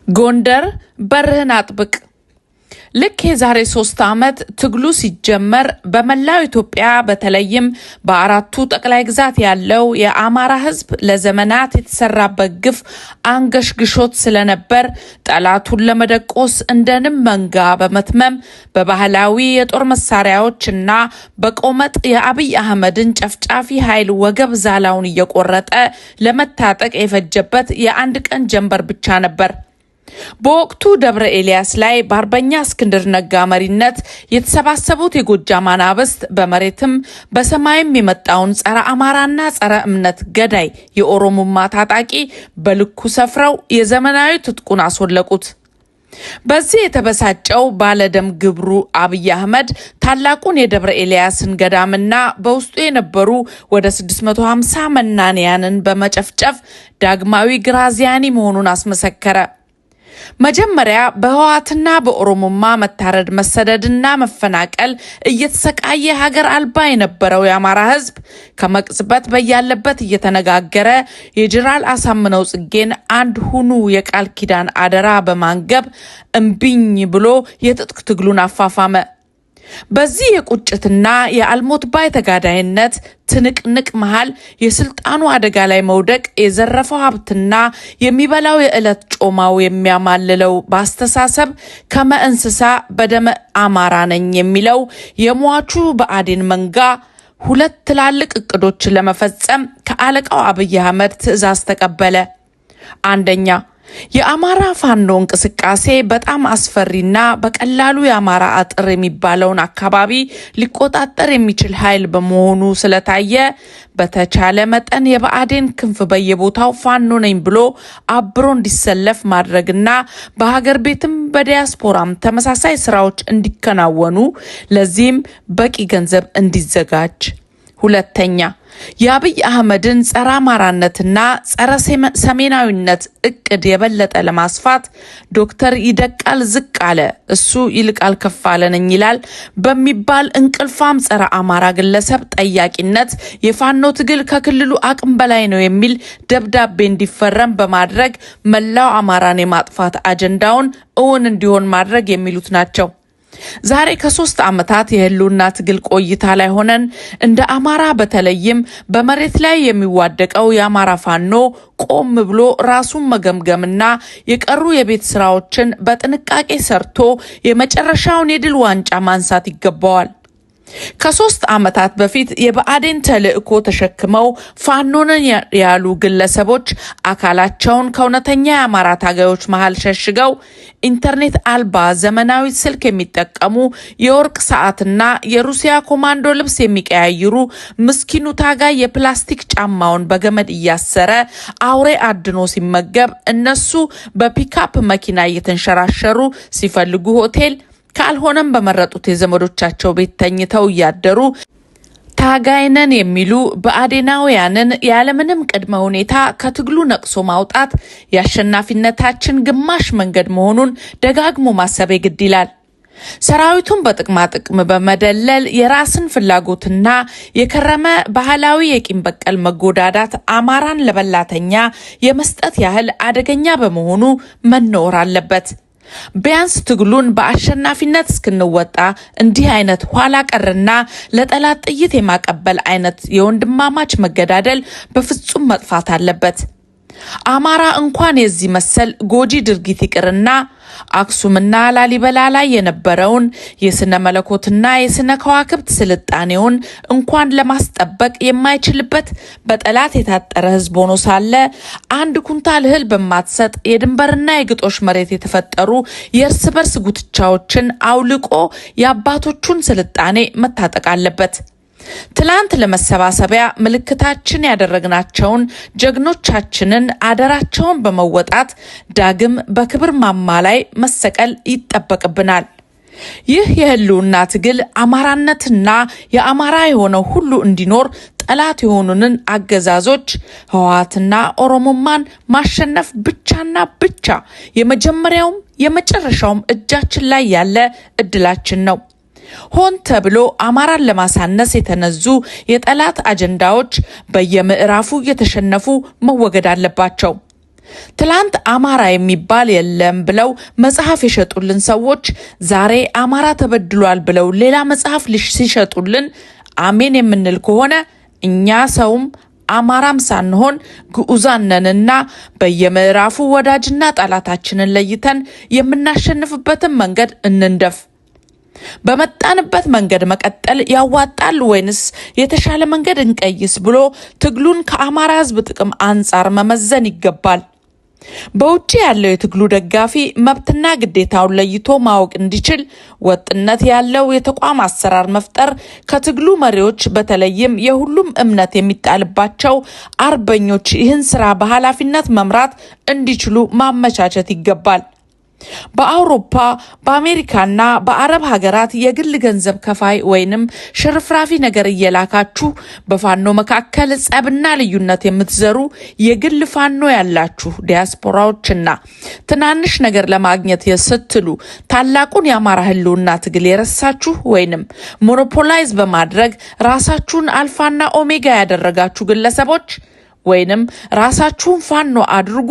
ጎንደር በርህን አጥብቅ። ልክ የዛሬ 3 ዓመት ትግሉ ሲጀመር በመላው ኢትዮጵያ በተለይም በአራቱ ጠቅላይ ግዛት ያለው የአማራ ሕዝብ ለዘመናት የተሰራበት ግፍ አንገሽግሾት ስለነበር ጠላቱን ለመደቆስ እንደንም መንጋ በመትመም በባህላዊ የጦር መሳሪያዎችና በቆመጥ የአብይ አህመድን ጨፍጫፊ ኃይል ወገብ ዛላውን እየቆረጠ ለመታጠቅ የፈጀበት የአንድ ቀን ጀንበር ብቻ ነበር። በወቅቱ ደብረ ኤልያስ ላይ በአርበኛ እስክንድር ነጋ መሪነት የተሰባሰቡት የጎጃም አናብስት በመሬትም በሰማይም የመጣውን ጸረ አማራና ጸረ እምነት ገዳይ የኦሮሞማ ታጣቂ በልኩ ሰፍረው የዘመናዊ ትጥቁን አስወለቁት። በዚህ የተበሳጨው ባለደም ግብሩ አብይ አህመድ ታላቁን የደብረ ኤልያስን ገዳምና በውስጡ የነበሩ ወደ 650 መናንያንን በመጨፍጨፍ ዳግማዊ ግራዚያኒ መሆኑን አስመሰከረ። መጀመሪያ በህወሓትና በኦሮሞማ መታረድ መሰደድና መፈናቀል እየተሰቃየ ሀገር አልባ የነበረው የአማራ ህዝብ ከመቅጽበት በያለበት እየተነጋገረ የጀነራል አሳምነው ጽጌን አንድ ሁኑ የቃል ኪዳን አደራ በማንገብ እምቢኝ ብሎ የትጥቅ ትግሉን አፋፋመ። በዚህ የቁጭትና የአልሞት ባይ ተጋዳይነት ትንቅንቅ መሃል የስልጣኑ አደጋ ላይ መውደቅ የዘረፈው ሀብትና የሚበላው የዕለት ጮማው የሚያማልለው በአስተሳሰብ ከመእንስሳ በደመ አማራ ነኝ የሚለው የሟቹ ብአዴን መንጋ 2 ትላልቅ እቅዶችን ለመፈጸም ከአለቃው አብይ አህመድ ትዕዛዝ ተቀበለ። አንደኛ፣ የአማራ ፋኖ እንቅስቃሴ በጣም አስፈሪና በቀላሉ የአማራ አጥር የሚባለውን አካባቢ ሊቆጣጠር የሚችል ኃይል በመሆኑ ስለታየ በተቻለ መጠን የብአዴን ክንፍ በየቦታው ፋኖ ነኝ ብሎ አብሮ እንዲሰለፍ ማድረግና በሀገር ቤትም በዲያስፖራም ተመሳሳይ ስራዎች እንዲከናወኑ ለዚህም በቂ ገንዘብ እንዲዘጋጅ። ሁለተኛ፣ የአብይ አህመድን ጸረ አማራነትና ጸረ ሰሜናዊነት እቅድ የበለጠ ለማስፋት ዶክተር ይደቃል ዝቅ አለ እሱ ይልቃል ከፍ አለ ነኝ ይላል በሚባል እንቅልፋም ጸረ አማራ ግለሰብ ጠያቂነት የፋኖ ትግል ከክልሉ አቅም በላይ ነው የሚል ደብዳቤ እንዲፈረም በማድረግ መላው አማራን የማጥፋት አጀንዳውን እውን እንዲሆን ማድረግ የሚሉት ናቸው። ዛሬ ከ3 ዓመታት የህልውና ትግል ቆይታ ላይ ሆነን እንደ አማራ በተለይም በመሬት ላይ የሚዋደቀው የአማራ ፋኖ ቆም ብሎ ራሱን መገምገምና የቀሩ የቤት ስራዎችን በጥንቃቄ ሰርቶ የመጨረሻውን የድል ዋንጫ ማንሳት ይገባዋል። ከ3 ዓመታት በፊት የብአዴን ተልእኮ ተሸክመው ፋኖንን ያሉ ግለሰቦች አካላቸውን ከእውነተኛ የአማራ ታጋዮች መሃል ሸሽገው ኢንተርኔት አልባ ዘመናዊ ስልክ የሚጠቀሙ የወርቅ ሰዓትና የሩሲያ ኮማንዶ ልብስ የሚቀያይሩ ምስኪኑ ታጋይ የፕላስቲክ ጫማውን በገመድ እያሰረ አውሬ አድኖ ሲመገብ እነሱ በፒካፕ መኪና እየተንሸራሸሩ ሲፈልጉ ሆቴል ካልሆነም በመረጡት የዘመዶቻቸው ቤት ተኝተው እያደሩ ታጋይነን የሚሉ ብአዴናውያንን ያለምንም ቅድመ ሁኔታ ከትግሉ ነቅሶ ማውጣት የአሸናፊነታችን ግማሽ መንገድ መሆኑን ደጋግሞ ማሰብ ግድ ይላል። ሰራዊቱን በጥቅማ ጥቅም በመደለል የራስን ፍላጎትና የከረመ ባህላዊ የቂም በቀል መጎዳዳት አማራን ለበላተኛ የመስጠት ያህል አደገኛ በመሆኑ መኖር አለበት። ቢያንስ ትግሉን በአሸናፊነት እስክንወጣ እንዲህ አይነት ኋላ ቀርና ለጠላት ጥይት የማቀበል አይነት የወንድማማች መገዳደል በፍጹም መጥፋት አለበት። አማራ እንኳን የዚህ መሰል ጎጂ ድርጊት ይቅርና አክሱምና ላሊበላ ላይ የነበረውን የስነ መለኮትና የስነ ከዋክብት ስልጣኔውን እንኳን ለማስጠበቅ የማይችልበት በጠላት የታጠረ ህዝብ ሆኖ ሳለ አንድ ኩንታል እህል በማትሰጥ የድንበርና የግጦሽ መሬት የተፈጠሩ የእርስ በርስ ጉትቻዎችን አውልቆ የአባቶቹን ስልጣኔ መታጠቅ አለበት። ትላንት ለመሰባሰቢያ ምልክታችን ያደረግናቸውን ጀግኖቻችንን አደራቸውን በመወጣት ዳግም በክብር ማማ ላይ መሰቀል ይጠበቅብናል። ይህ የህልውና ትግል አማራነትና የአማራ የሆነው ሁሉ እንዲኖር ጠላት የሆኑንን አገዛዞች ህወሓትና ኦሮሞማን ማሸነፍ ብቻና ብቻ የመጀመሪያውም የመጨረሻውም እጃችን ላይ ያለ እድላችን ነው። ሆን ተብሎ አማራን ለማሳነስ የተነዙ የጠላት አጀንዳዎች በየምዕራፉ የተሸነፉ መወገድ አለባቸው። ትላንት አማራ የሚባል የለም ብለው መጽሐፍ የሸጡልን ሰዎች ዛሬ አማራ ተበድሏል ብለው ሌላ መጽሐፍ ሲሸጡልን አሜን የምንል ከሆነ እኛ ሰውም አማራም ሳንሆን ግዑዛንነንና በየምዕራፉ ወዳጅና ጠላታችንን ለይተን የምናሸንፍበትን መንገድ እንንደፍ። በመጣንበት መንገድ መቀጠል ያዋጣል ወይንስ የተሻለ መንገድ እንቀይስ ብሎ ትግሉን ከአማራ ሕዝብ ጥቅም አንጻር መመዘን ይገባል። በውጪ ያለው የትግሉ ደጋፊ መብትና ግዴታውን ለይቶ ማወቅ እንዲችል ወጥነት ያለው የተቋም አሰራር መፍጠር፣ ከትግሉ መሪዎች በተለይም የሁሉም እምነት የሚጣልባቸው አርበኞች ይህን ስራ በኃላፊነት መምራት እንዲችሉ ማመቻቸት ይገባል። በአውሮፓ በአሜሪካና በአረብ ሀገራት የግል ገንዘብ ከፋይ ወይንም ሽርፍራፊ ነገር እየላካችሁ በፋኖ መካከል ጸብና ልዩነት የምትዘሩ የግል ፋኖ ያላችሁ ዲያስፖራዎችና ትናንሽ ነገር ለማግኘት ስትሉ ታላቁን የአማራ ህልውና ትግል የረሳችሁ ወይንም ሞኖፖላይዝ በማድረግ ራሳችሁን አልፋና ኦሜጋ ያደረጋችሁ ግለሰቦች ወይንም ራሳችሁን ፋኖ አድርጉ፣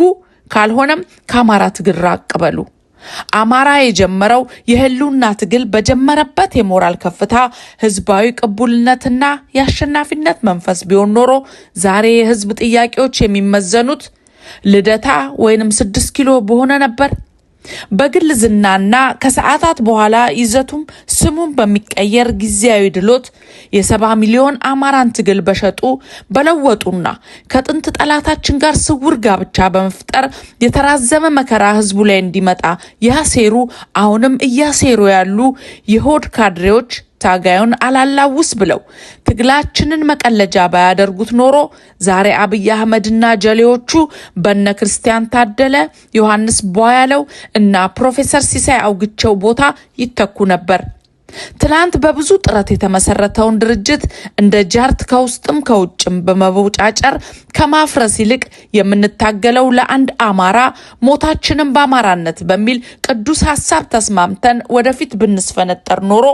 ካልሆነም ከአማራ ትግል ራቅ በሉ። አማራ የጀመረው የህልውና ትግል በጀመረበት የሞራል ከፍታ ህዝባዊ ቅቡልነትና የአሸናፊነት መንፈስ ቢሆን ኖሮ ዛሬ የህዝብ ጥያቄዎች የሚመዘኑት ልደታ ወይንም 6 ኪሎ በሆነ ነበር። በግል ዝናና ከሰዓታት በኋላ ይዘቱም ስሙም በሚቀየር ጊዜያዊ ድሎት የ70 ሚሊዮን አማራን ትግል በሸጡ በለወጡና ከጥንት ጠላታችን ጋር ስውር ጋብቻ በመፍጠር የተራዘመ መከራ ህዝቡ ላይ እንዲመጣ ያሴሩ አሁንም እያሴሩ ያሉ የሆድ ካድሬዎች ታጋዩን አላላውስ ብለው ትግላችንን መቀለጃ ባያደርጉት ኖሮ ዛሬ አብይ አህመድና ጀሌዎቹ በነ ክርስቲያን ታደለ፣ ዮሐንስ ቧያለው እና ፕሮፌሰር ሲሳይ አውግቸው ቦታ ይተኩ ነበር። ትላንት በብዙ ጥረት የተመሰረተውን ድርጅት እንደ ጃርት ከውስጥም ከውጭም በመቦጫጨር ከማፍረስ ይልቅ የምንታገለው ለአንድ አማራ ሞታችንን በአማራነት በሚል ቅዱስ ሐሳብ ተስማምተን ወደፊት ብንስፈነጠር ኖሮ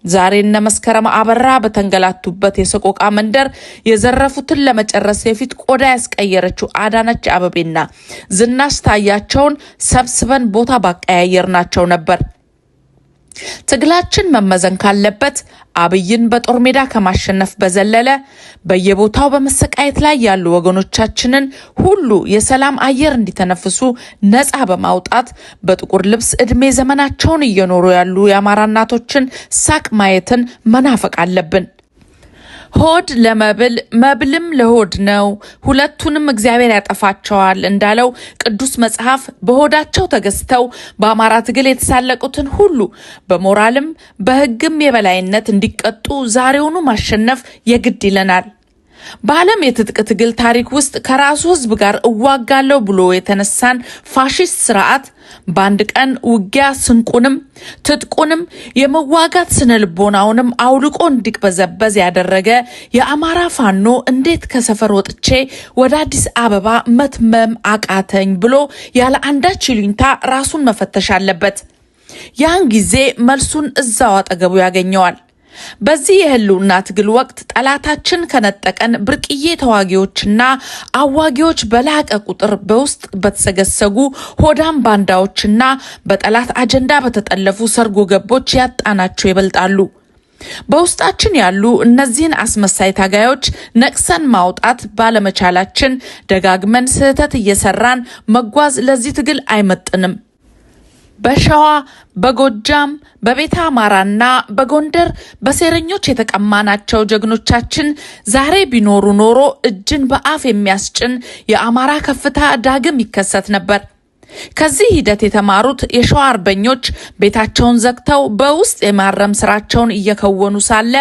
ዛሬ እነ መስከረም አበራ በተንገላቱበት የሰቆቃ መንደር የዘረፉትን ለመጨረስ የፊት ቆዳ ያስቀየረችው አዳነች አበቤና ዝናሽ ታያቸውን ሰብስበን ቦታ ባቀያየርናቸው ነበር። ትግላችን መመዘን ካለበት አብይን በጦር ሜዳ ከማሸነፍ በዘለለ በየቦታው በመሰቃየት ላይ ያሉ ወገኖቻችንን ሁሉ የሰላም አየር እንዲተነፍሱ ነፃ በማውጣት በጥቁር ልብስ እድሜ ዘመናቸውን እየኖሩ ያሉ የአማራ እናቶችን ሳቅ ማየትን መናፈቅ አለብን። ሆድ ለመብል መብልም ለሆድ ነው፣ ሁለቱንም እግዚአብሔር ያጠፋቸዋል እንዳለው ቅዱስ መጽሐፍ በሆዳቸው ተገዝተው በአማራ ትግል የተሳለቁትን ሁሉ በሞራልም በሕግም የበላይነት እንዲቀጡ ዛሬውኑ ማሸነፍ የግድ ይለናል። በዓለም የትጥቅ ትግል ታሪክ ውስጥ ከራሱ ህዝብ ጋር እዋጋለሁ ብሎ የተነሳን ፋሺስት ስርዓት በአንድ ቀን ውጊያ ስንቁንም ትጥቁንም የመዋጋት ስነልቦናውንም አውልቆ እንዲቅበዘበዝ ያደረገ የአማራ ፋኖ እንዴት ከሰፈር ወጥቼ ወደ አዲስ አበባ መትመም አቃተኝ ብሎ ያለ አንዳች ይሉኝታ ራሱን መፈተሽ አለበት። ያን ጊዜ መልሱን እዛው አጠገቡ ያገኘዋል። በዚህ የህልውና ትግል ወቅት ጠላታችን ከነጠቀን ብርቅዬ ተዋጊዎችና አዋጊዎች በላቀ ቁጥር በውስጥ በተሰገሰጉ ሆዳም ባንዳዎችና በጠላት አጀንዳ በተጠለፉ ሰርጎ ገቦች ያጣናቸው ይበልጣሉ። በውስጣችን ያሉ እነዚህን አስመሳይ ታጋዮች ነቅሰን ማውጣት ባለመቻላችን ደጋግመን ስህተት እየሰራን መጓዝ ለዚህ ትግል አይመጥንም። በሸዋ በጎጃም በቤተ አማራና በጎንደር በሴረኞች የተቀማናቸው ጀግኖቻችን ዛሬ ቢኖሩ ኖሮ እጅን በአፍ የሚያስጭን የአማራ ከፍታ ዳግም ይከሰት ነበር። ከዚህ ሂደት የተማሩት የሸዋ አርበኞች ቤታቸውን ዘግተው በውስጥ የማረም ስራቸውን እየከወኑ ሳለ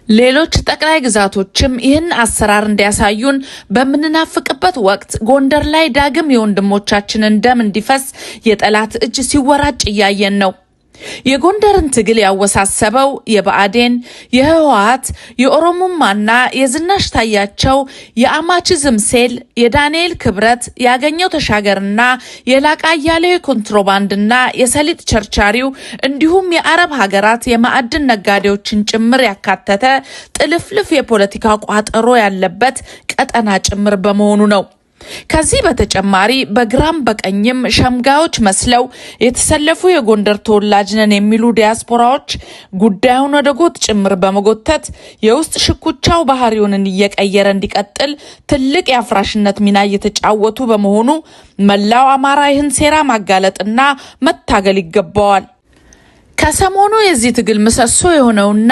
ሌሎች ጠቅላይ ግዛቶችም ይህን አሰራር እንዲያሳዩን በምንናፍቅበት ወቅት ጎንደር ላይ ዳግም የወንድሞቻችንን ደም እንዲፈስ የጠላት እጅ ሲወራጭ እያየን ነው። የጎንደርን ትግል ያወሳሰበው የብአዴን፣ የህወሓት፣ የኦሮሞማና የዝናሽ ታያቸው የአማችዝም ሴል፣ የዳንኤል ክብረት፣ ያገኘው ተሻገርና የላቃ አያሌው ኮንትሮባንድና የሰሊጥ ቸርቻሪው እንዲሁም የአረብ ሀገራት የማዕድን ነጋዴዎችን ጭምር ያካተተ ጥልፍልፍ የፖለቲካ ቋጠሮ ያለበት ቀጠና ጭምር በመሆኑ ነው። ከዚህ በተጨማሪ በግራም በቀኝም ሸምጋዮች መስለው የተሰለፉ የጎንደር ተወላጅ ነን የሚሉ ዲያስፖራዎች ጉዳዩን ወደ ጎጥ ጭምር በመጎተት የውስጥ ሽኩቻው ባህሪውን እየቀየረ እንዲቀጥል ትልቅ የአፍራሽነት ሚና እየተጫወቱ በመሆኑ መላው አማራ ይህን ሴራ ማጋለጥና መታገል ይገባዋል። ከሰሞኑ የዚህ ትግል ምሰሶ የሆነውና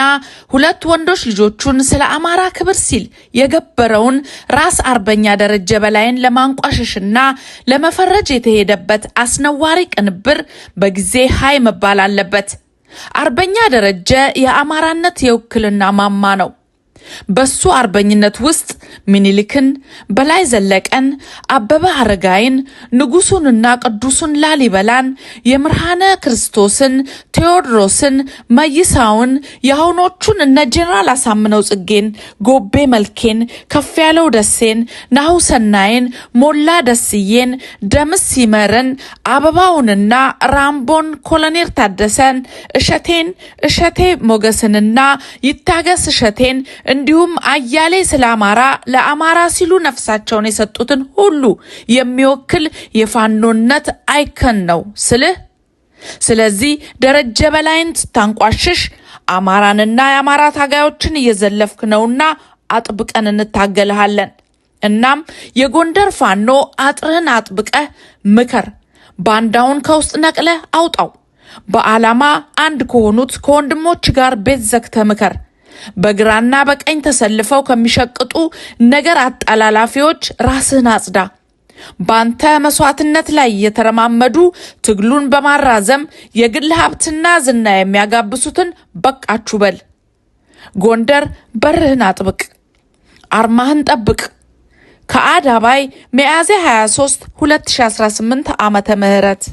2 ወንዶች ልጆቹን ስለ አማራ ክብር ሲል የገበረውን ራስ አርበኛ ደረጀ በላይን ለማንቋሸሽና ለመፈረጅ የተሄደበት አስነዋሪ ቅንብር በጊዜ ሃይ መባል አለበት። አርበኛ ደረጀ የአማራነት የውክልና ማማ ነው። በሱ አርበኝነት ውስጥ ሚኒሊክን፣ በላይ ዘለቀን፣ አበበ አረጋይን፣ ንጉሱንና ቅዱሱን ላሊበላን፣ የምርሃነ ክርስቶስን፣ ቴዎድሮስን፣ መይሳውን፣ የአሁኖቹን እነ ጄኔራል አሳምነው ጽጌን፣ ጎቤ መልኬን፣ ከፍያለው ደሴን፣ ናሁሰናይን፣ ሞላ ደስዬን፣ ደምስ ሲመርን፣ አበባውንና ራምቦን፣ ኮሎኔል ታደሰን፣ እሸቴ ሞገስንና ይታገስ እሸቴን እንዲሁም አያሌ ስለ አማራ ለአማራ ሲሉ ነፍሳቸውን የሰጡትን ሁሉ የሚወክል የፋኖነት አይከን ነው ስልህ። ስለዚህ ደረጀ በላይን ስታንቋሽሽ አማራንና የአማራ ታጋዮችን እየዘለፍክ ነውና አጥብቀን እንታገልሃለን። እናም የጎንደር ፋኖ አጥርህን አጥብቀህ ምከር፣ ባንዳውን ከውስጥ ነቅለህ አውጣው። በዓላማ አንድ ከሆኑት ከወንድሞች ጋር ቤት ዘግተህ ምከር። በግራና በቀኝ ተሰልፈው ከሚሸቅጡ ነገር አጣላላፊዎች ራስህን አጽዳ። ባንተ መስዋዕትነት ላይ የተረማመዱ ትግሉን በማራዘም የግል ሀብትና ዝና የሚያጋብሱትን በቃችሁ በል። ጎንደር በርህን አጥብቅ፣ አርማህን ጠብቅ። ከአዳባይ ሚያዝያ 23 2018 ዓመተ ምህረት